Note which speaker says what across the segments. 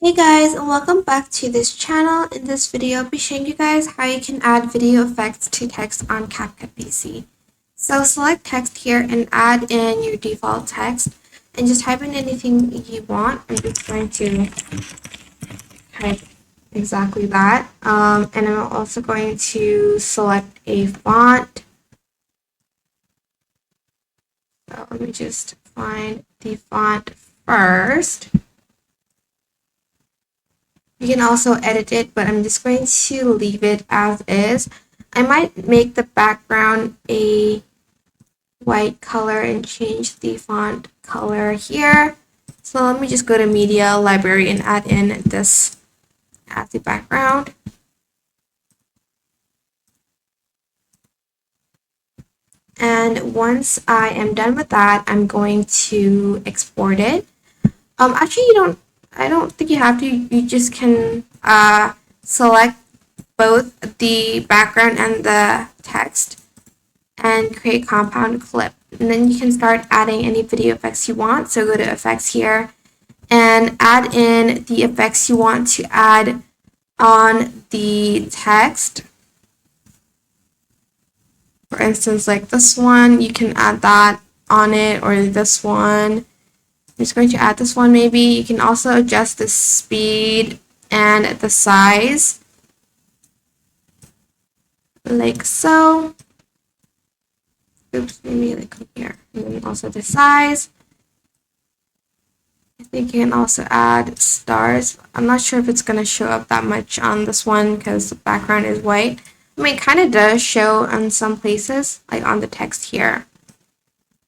Speaker 1: Hey guys, and welcome back to this channel. In this video, I'll be showing you guys how you can add video effects to text on CapCut PC. So select text here and add in your default text and just type in anything you want. I'm just going to type exactly that. And I'm also going to select a font. So let me just find the font first. You can also edit it, but I'm just going to leave it as is. I might make the background a white color and change the font color here. So let me just go to Media, Library, and add in this as the background. And once I am done with that, I'm going to export it. Actually, I don't think you have to. You just can select both the background and the text and create compound clip. And then you can start adding any video effects you want. So go to effects here and add in the effects you want to add on the text. For instance, like this one, you can add that on it, or this one. I'm just going to add this one maybe. You can also adjust the speed and the size, like so. Oops, maybe like here. And then also the size. I think you can also add stars. I'm not sure if it's going to show up that much on this one because the background is white. I mean, it kind of does show on some places, like on the text here.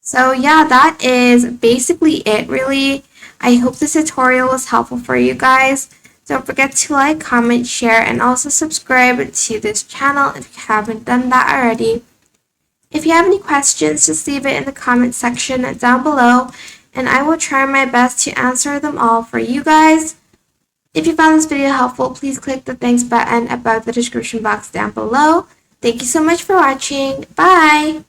Speaker 1: So yeah, that is basically it really. I hope this tutorial was helpful for you guys. Don't forget to like, comment, share, and also subscribe to this channel if you haven't done that already. If you have any questions, just leave it in the comment section down below, and I will try my best to answer them all for you guys. If you found this video helpful, please click the thanks button above the description box down below. Thank you so much for watching. Bye!